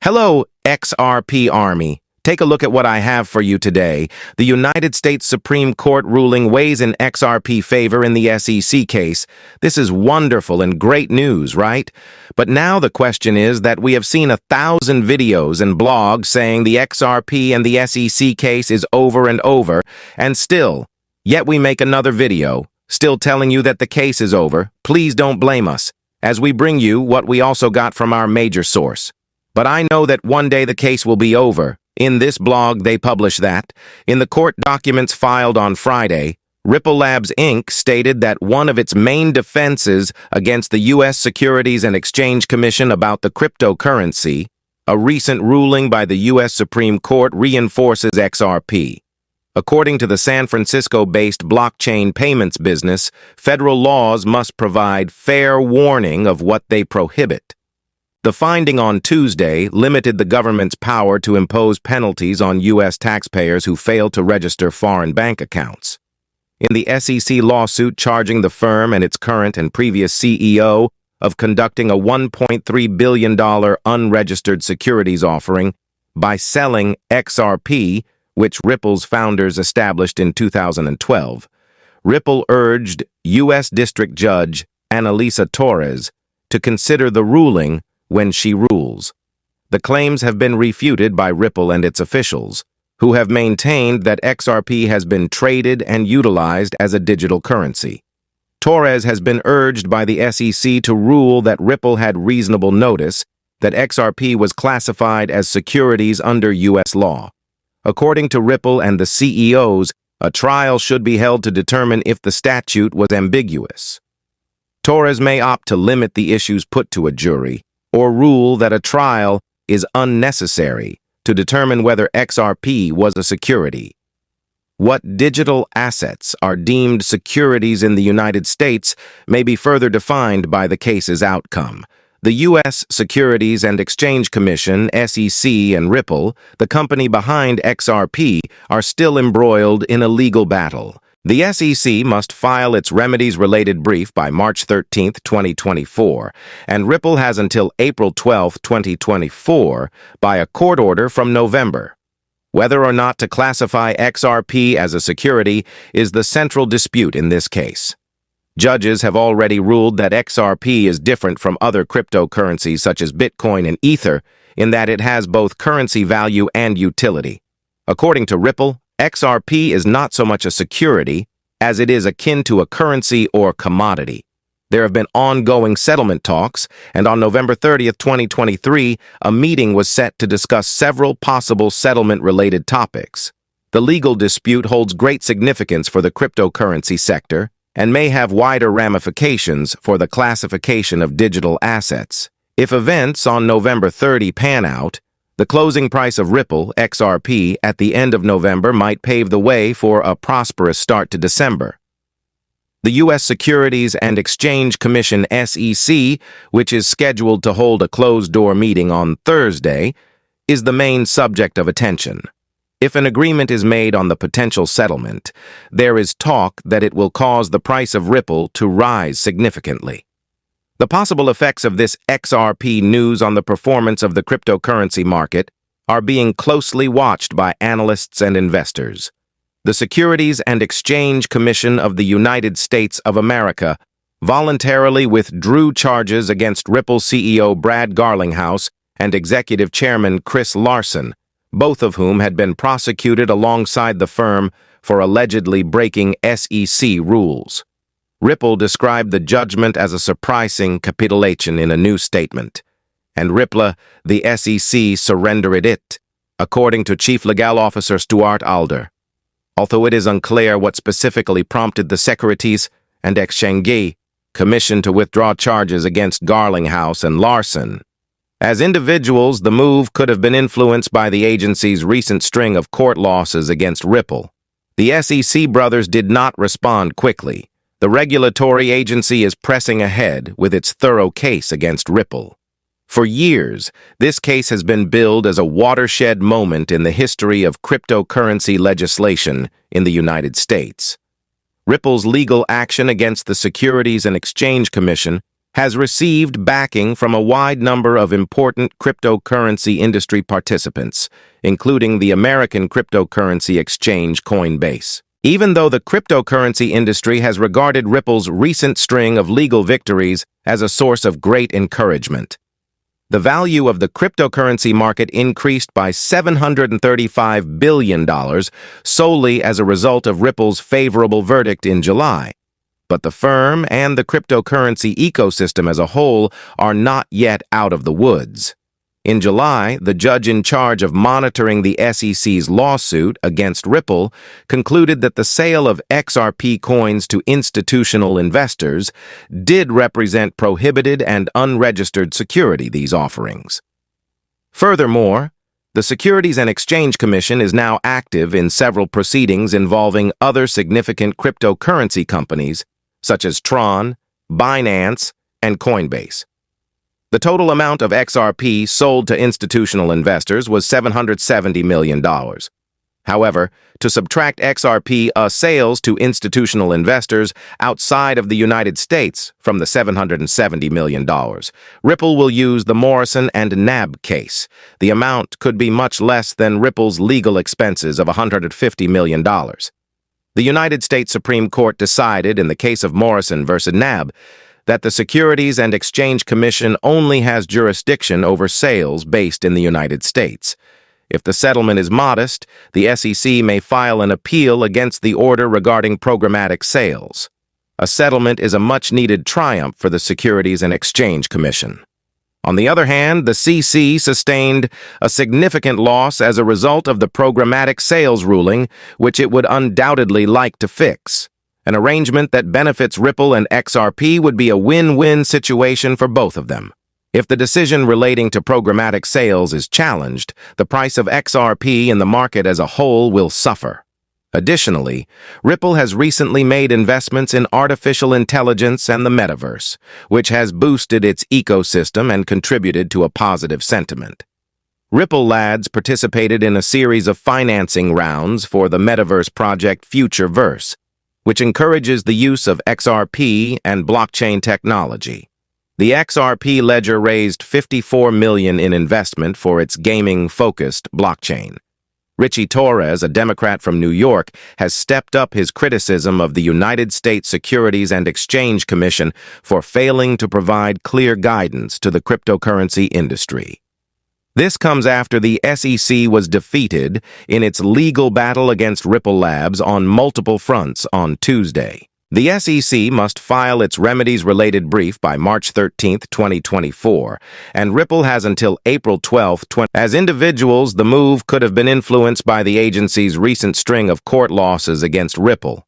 Hello, XRP Army. Take a look at what I have for you today. The United States Supreme Court ruling weighs in XRP favor in the SEC case. This is wonderful and great news, right? But now the question is that we have seen 1,000 videos and blogs saying the XRP and the SEC case is over and over, and yet we make another video, still telling you that the case is over. Please don't blame us, as we bring you what we also got from our major source. But I know that one day the case will be over. In this blog, they publish that. In the court documents filed on Friday, Ripple Labs Inc. stated that one of its main defenses against the U.S. Securities and Exchange Commission about the cryptocurrency, a recent ruling by the U.S. Supreme Court reinforces XRP. According to the San Francisco-based blockchain payments business, federal laws must provide fair warning of what they prohibit. The finding on Tuesday limited the government's power to impose penalties on U.S. taxpayers who fail to register foreign bank accounts. In the SEC lawsuit charging the firm and its current and previous CEO of conducting a $1.3 billion unregistered securities offering by selling XRP, which Ripple's founders established in 2012, Ripple urged U.S. District Judge Analisa Torres to consider the ruling when she rules. The claims have been refuted by Ripple and its officials, who have maintained that XRP has been traded and utilized as a digital currency. Torres has been urged by the SEC to rule that Ripple had reasonable notice that XRP was classified as securities under U.S. law. According to Ripple and the CEOs, a trial should be held to determine if the statute was ambiguous. Torres may opt to limit the issues put to a jury, or rule that a trial is unnecessary to determine whether XRP was a security. What digital assets are deemed securities in the United States may be further defined by the case's outcome. The U.S. Securities and Exchange Commission, SEC, and Ripple, the company behind XRP, are still embroiled in a legal battle. The SEC must file its remedies-related brief by March 13, 2024, and Ripple has until April 12, 2024, by a court order from November. Whether or not to classify XRP as a security is the central dispute in this case. Judges have already ruled that XRP is different from other cryptocurrencies such as Bitcoin and Ether in that it has both currency value and utility. According to Ripple, XRP is not so much a security as it is akin to a currency or commodity. There have been ongoing settlement talks, and on November 30, 2023, a meeting was set to discuss several possible settlement-related topics. The legal dispute holds great significance for the cryptocurrency sector and may have wider ramifications for the classification of digital assets. If events on November 30 pan out, the closing price of Ripple, XRP, at the end of November might pave the way for a prosperous start to December. The U.S. Securities and Exchange Commission, SEC, which is scheduled to hold a closed-door meeting on Thursday, is the main subject of attention. If an agreement is made on the potential settlement, there is talk that it will cause the price of Ripple to rise significantly. The possible effects of this XRP news on the performance of the cryptocurrency market are being closely watched by analysts and investors. The Securities and Exchange Commission of the United States of America voluntarily withdrew charges against Ripple CEO Brad Garlinghouse and Executive Chairman Chris Larsen, both of whom had been prosecuted alongside the firm for allegedly breaking SEC rules. Ripple described the judgment as a surprising capitulation in a new statement, and Ripple, the SEC, surrendered it, according to Chief Legal Officer Stuart Alder. Although it is unclear what specifically prompted the Securities and Exchange Commission to withdraw charges against Garlinghouse and Larsen. As individuals, the move could have been influenced by the agency's recent string of court losses against Ripple. The SEC brothers did not respond quickly. The regulatory agency is pressing ahead with its thorough case against Ripple. For years, this case has been billed as a watershed moment in the history of cryptocurrency legislation in the United States. Ripple's legal action against the Securities and Exchange Commission has received backing from a wide number of important cryptocurrency industry participants, including the American cryptocurrency exchange Coinbase. Even though the cryptocurrency industry has regarded Ripple's recent string of legal victories as a source of great encouragement, the value of the cryptocurrency market increased by $735 billion solely as a result of Ripple's favorable verdict in July. But the firm and the cryptocurrency ecosystem as a whole are not yet out of the woods. In July, the judge in charge of monitoring the SEC's lawsuit against Ripple concluded that the sale of XRP coins to institutional investors did represent prohibited and unregistered security, these offerings. Furthermore, the Securities and Exchange Commission is now active in several proceedings involving other significant cryptocurrency companies, such as Tron, Binance, and Coinbase. The total amount of XRP sold to institutional investors was $770 million. However, to subtract XRP sales to institutional investors outside of the United States from the $770 million, Ripple will use the Morrison and NAB case. The amount could be much less than Ripple's legal expenses of $150 million. The United States Supreme Court decided in the case of Morrison versus NAB that the Securities and Exchange Commission only has jurisdiction over sales based in the United States. If the settlement is modest, the SEC may file an appeal against the order regarding programmatic sales. A settlement is a much-needed triumph for the Securities and Exchange Commission. On the other hand, the CC sustained a significant loss as a result of the programmatic sales ruling, which it would undoubtedly like to fix. An arrangement that benefits Ripple and XRP would be a win-win situation for both of them. If the decision relating to programmatic sales is challenged, the price of XRP in the market as a whole will suffer. Additionally, Ripple has recently made investments in artificial intelligence and the metaverse, which has boosted its ecosystem and contributed to a positive sentiment. Ripple Labs participated in a series of financing rounds for the metaverse project Futureverse, which encourages the use of XRP and blockchain technology. The XRP ledger raised $54 million in investment for its gaming-focused blockchain. Richie Torres, a Democrat from New York, has stepped up his criticism of the United States Securities and Exchange Commission for failing to provide clear guidance to the cryptocurrency industry. This comes after the SEC was defeated in its legal battle against Ripple Labs on multiple fronts on Tuesday. The SEC must file its remedies-related brief by March 13, 2024, and Ripple has until April 12, 20. As individuals, the move could have been influenced by the agency's recent string of court losses against Ripple.